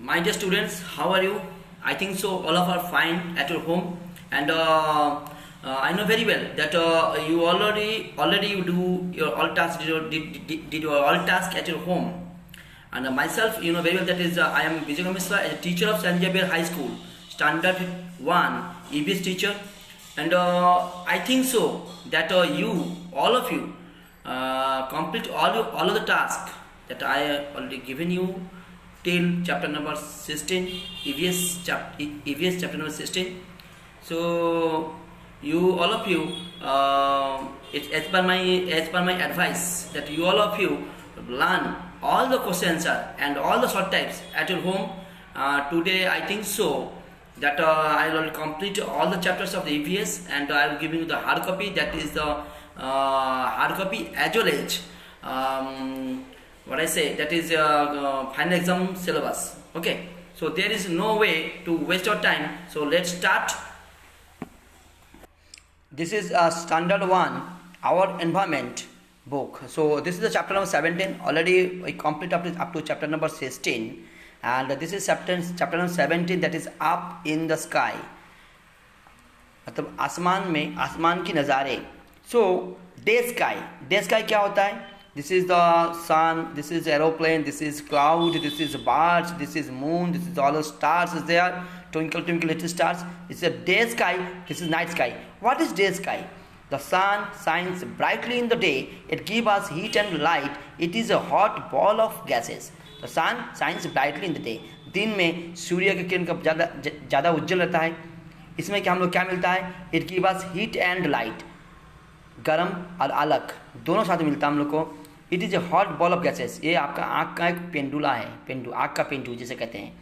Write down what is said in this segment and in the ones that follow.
My dear students, how are you? I think so. All of are fine at your home, and I know very well that you already you do your all tasks did your all task at your home. And myself, you know very well that is I am Vijay Misra, a teacher of Sanjay Bear High School, Standard 1 EBS teacher, and I think so that you all of you complete all of the tasks that I already given you till chapter number 16 EVS chapter number 16. So you all of you it's as per my advice that you all of you learn all the question answer and all the short types at your home. Today I think so that I will complete all the chapters of the EVS, and I will give you the hard copy, that is the hard copy as well as what I say, that is final exam syllabus. Okay, so there is no way to waste your time, so let's start. This is a standard 1 our environment book. So this is the chapter number 17. Already we complete up to chapter number 16, and this is chapter number 17, that is up in the sky, मतलब आसमान में आसमान की नज़ारे. So day sky क्या होता है? This is the sun, this is aeroplane, this is cloud, this is birds, this is moon, this is all the stars is there, twinkle twinkle little stars. This is a day sky, this is night sky. What is day sky? The sun shines brightly in the day, it gives us heat and light, it is a hot ball of gases. The sun shines brightly in the day. दिन में सूर्य की किरण का ज़्यादा उज्जवल रहता है. इसमें क्या हम लोग क्या मिलता है? It gives us heat and light. गरम और आलक दोनों साथ मिलता है हम लोग को. It is a hot ball of gases. ये आपका आँख का एक पेंडुला है, आँख का पेंडू जिसे कहते हैं.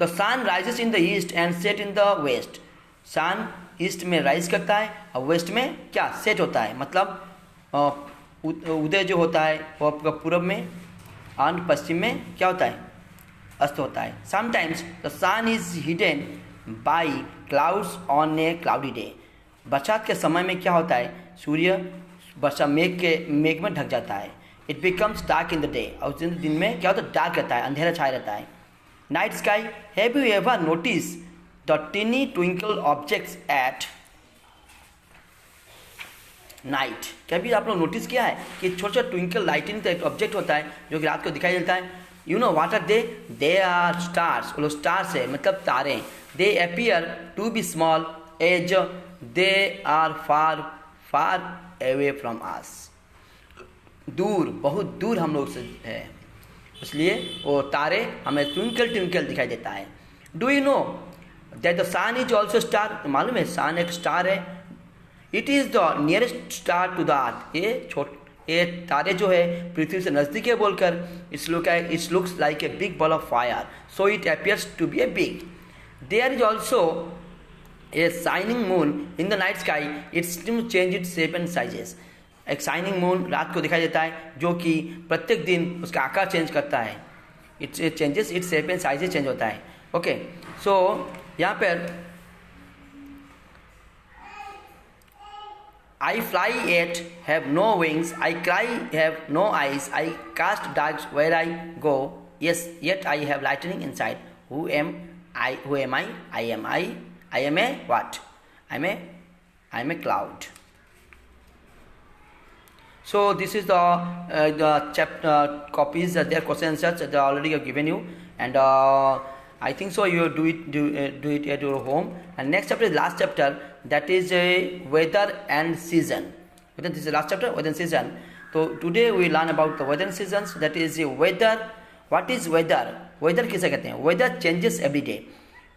The sun rises in the east and set in the west. Sun east में राइज करता है और वेस्ट में क्या सेट होता है, मतलब उदय जो होता है वो आपका पूर्व में और पश्चिम में क्या होता है, अस्त होता है. Sometimes the sun is hidden by clouds on a cloudy day. बरसात के समय में क्या होता है, सूर्य वर्षा मेघ में ढक जाता है. It becomes dark in the day. और दिन में क्या होता है, डार्क रहता है, अंधेरा छाया रहता है. Night sky. Have you ever notice the टिनी twinkle objects at night. कभी आप लोग नोटिस किया है कि छोटे छोटे ट्विंकल लाइटिंग का एक ऑब्जेक्ट होता है जो कि रात को दिखाई देता है. You know what are they are stars. वो लोग स्टार्स है, मतलब तारे. They appear to be small as they are far away from us. दूर, बहुत दूर हम लोग से है, इसलिए वो तारे हमें ट्विंकल दिखाई देता है. Do you know that the sun is also star. मालूम है सन एक स्टार है. It is the nearest star to the earth. ये तारे जो है पृथ्वी से नज़दीक है बोलकर it's looks like a big ball of fire, so it appears to be a big. There is also a shining moon in the night sky. It still change its shape and sizes. एक shining moon रात को दिखाई देता है जो कि प्रत्येक दिन उसका आकार चेंज करता है. It changes its shape and sizes change होता है. ओके, सो यहाँ पर I fly yet have no wings, I cry have no eyes, I cast darts where I go, yes yet I have lightning inside. Who am I? I am a what? I am a cloud. So this is the chapter copies. Their questions answers they already have given you, and I think so you do it at your home. And next chapter is last chapter, that is weather and season. This is the last chapter, weather and season. So today we learn about the weather and seasons. That is weather. What is weather? Weather किसे कहते हैं? Weather changes every day.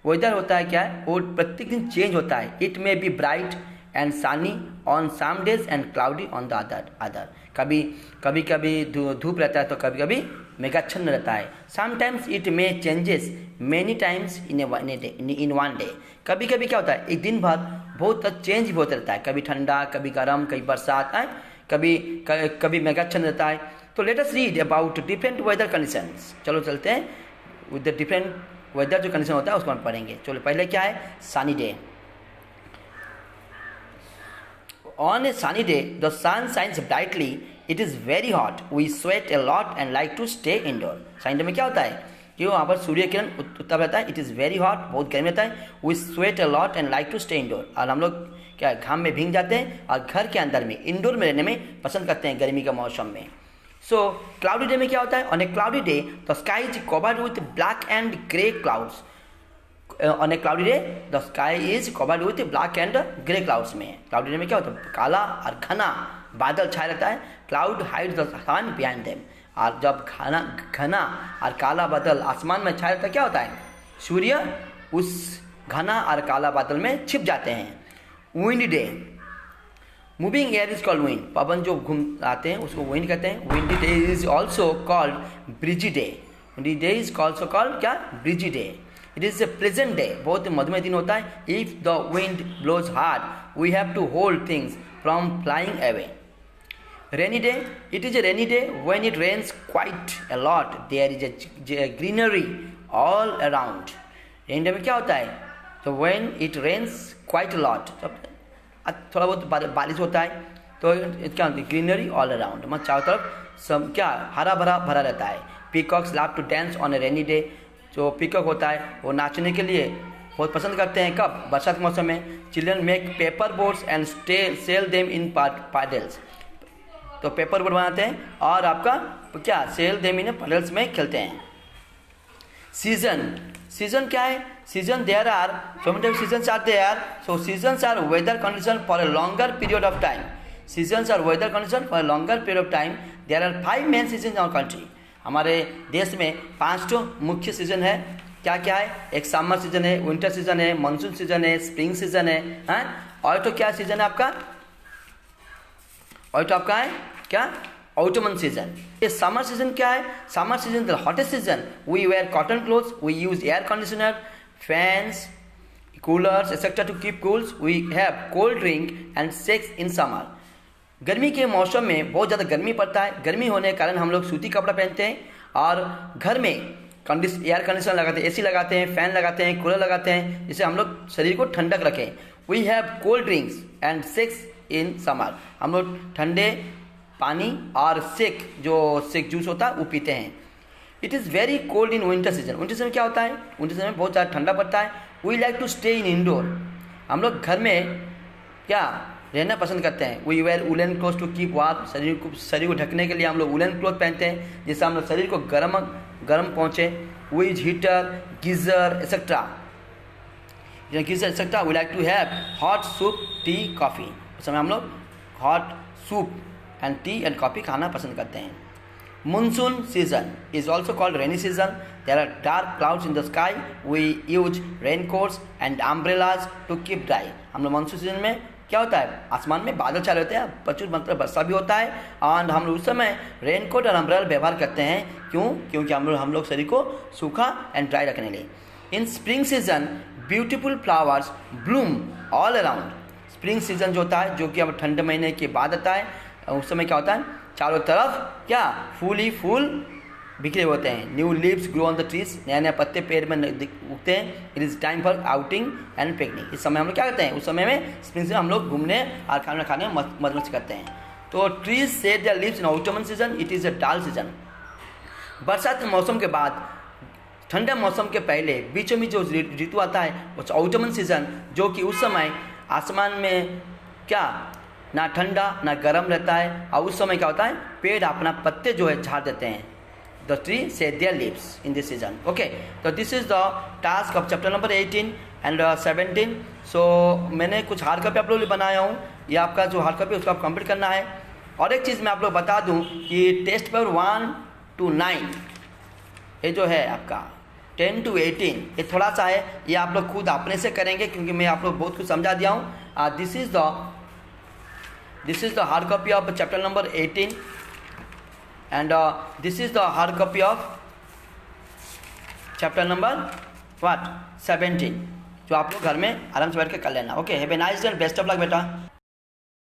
Weather होता है क्या है, वो प्रत्येक दिन चेंज होता है. It may be bright and sunny on some days and cloudy on the other. कभी धूप रहता है तो कभी कभी मेघाच्छन्न रहता है. Sometimes it may changes many times in one day. कभी कभी क्या होता है, एक दिन भर बहुत चेंज भी होता रहता है. कभी ठंडा, कभी गर्म, कभी बरसात है, कभी मेघाच्छन्न रहता है. तो let us read about different weather conditions. चलो चलते हैं विद द डिफरेंट वेदर जो कंडीशन होता है उसको हम पढ़ेंगे. चलो पहले क्या है, sunny day. On a sunny day the sun shines brightly, it is very hot, we sweat a lot and like to stay indoor. Sunny day में क्या होता है, क्यों? वहाँ पर सूर्य किरण उत्तप रहता है, इट इज़ वेरी हॉट, बहुत गर्मी रहता है, we sweat a lot and like to stay indoor, और हम लोग क्या घाम में भीग जाते हैं और घर के अंदर में इंडोर में रहने में पसंद करते हैं गर्मी के मौसम में। सो क्लाउडी डे में क्या होता है? On a cloudy day the sky is covered with black and grey clouds. On a cloudy day the sky is covered with black and grey clouds में क्लाउडी डे में क्या होता है? काला और घना बादल छाया रहता है, cloud hide the sun behind them, और जब घना और काला बादल आसमान में छाया रहता है क्या होता है? सूर्य उस घना और काला बादल में छिप जाते हैं। Wind day, moving air is called wind, पवन जो घूम आते हैं उसको विंड कहते हैं। Windy day is also called breezy day, windy day is also called क्या? Breezy day. It is a pleasant day, बहुत मधुमेह दिन होता है। If the wind blows hard we have to hold things from flying away. Rainy day, it is a rainy day when it rains quite a lot, there is a greenery all around. Rainy day में क्या होता है? तो when it rains quite a lot, थोड़ा बहुत बारिश होता है तो क्या होता है? ग्रीनरी ऑल अराउंड, मतलब चारों तरफ सब क्या हरा भरा भरा रहता है। Peacocks love to dance on a rainy day, जो पीकॉक होता है वो नाचने के लिए बहुत पसंद करते हैं। कब? बरसात के मौसम में। Children make paper boats and sell them in paddles, तो पेपर बोर्ड बनाते हैं और आपका क्या सेल देम इन पैडल्स में खेलते हैं। सीजन, सीजन क्या है? Season there are so many seasons are there, so seasons are weather condition for a longer period of time. Seasons are weather condition for a longer period of time. There are 5 main season in our country, हमारे देश में 5 मुख्य season है। क्या क्या है? एक summer season है, विंटर सीजन है, मानसून सीजन है, स्प्रिंग सीजन है, और तो क्या सीजन है आपका? और तो आपका है क्या? Autumn season. ये समर सीजन क्या है? Summer season the hottest season, we wear cotton clothes, we use air conditioner, fans, coolers etcetera to keep cools, we have cold drink and sex in summer. गर्मी के मौसम में बहुत ज़्यादा गर्मी पड़ता है, गर्मी होने के कारण हम लोग सूती कपड़ा पहनते हैं और घर में एयर कंडीशनर लगाते हैं, एसी लगाते हैं, फैन लगाते हैं, कूलर लगाते हैं, जिससे हम लोग शरीर को ठंडक रखें। We have cold drinks and sex in summer, हम लोग ठंडे पानी और सेक जो सेक जूस होता है वो पीते हैं। It is very cold in winter season, winter season में क्या होता है? विंटर सीजन में बहुत ज़्यादा ठंडा पड़ता है। We like to stay in indoor, हम लोग घर में क्या रहना पसंद करते हैं। We wear woollen cloth to keep warm, शरीर को ढकने के लिए हम लोग वुलन क्लोथ पहनते हैं जिससे हम लोग शरीर को गर्म पहुँचे। We heater, geyser etcetera, geyser etcetera. We like to have hot soup, tea, coffee, उस समय हम लोग hot soup and tea and coffee खाना पसंद करते हैं। Monsoon season is also called rainy season. There are dark clouds in the sky. We use raincoats and umbrellas to keep dry. हम लोग मानसून सीजन में क्या होता है? आसमान में बादल छाए रहते हैं, प्रचुर मात्रा वर्षा भी होता है और हम लोग उस समय रेनकोट और अम्ब्रेला व्यवहार करते हैं। क्यों? क्योंकि हम लोग शरीर को सूखा एंड ड्राई रखने के लिए। इन spring season beautiful flowers Bloom all around. Spring season जो होता है, जो कि अब ठंड महीने के बाद आता है, उस समय क्या होता है? चारों तरफ क्या फूल ही फूल बिखरे होते हैं। New leaves grow on the trees, नए नए पत्ते पेड़ में उगते हैं। It is time for outing and picnic. इस समय हम लोग क्या करते हैं? उस समय में स्प्रिंग से हम लोग घूमने और खाना खाने में मौज करते हैं। तो trees said there leaves in ottoman season, it is a डाल सीजन। बरसात के मौसम के बाद, ठंडा मौसम के पहले बीचों में जो ऋतु आता है वो ऑटमन सीजन, जो कि उस समय आसमान में क्या ना ठंडा ना गर्म रहता है और उस समय क्या होता है? पेड़ अपना पत्ते जो है झाड़ देते हैं। The tree shed their leaves in this season. Okay, तो this is the task of chapter number 18 and 17। So मैंने कुछ हार्ड कॉपी आप लोगों के लिए बनाया हूँ, ये आपका जो हार्ड कॉपी उसको आप कंप्लीट करना है। और एक चीज़ मैं आप लोग बता दूँ कि टेस्ट पेपर 1 to 9 ये जो है आपका 10 to 18 ये थोड़ा सा है, ये आप लोग खुद अपने से करेंगे क्योंकि मैं आप लोग बहुत कुछ समझा दिया हूँ। This is the hard copy of chapter number 18 and this is the hard copy of chapter number 17 जो आप लोग घर में आराम से बैठ के कर लेना। Okay, have a nice day and best of luck बेटा।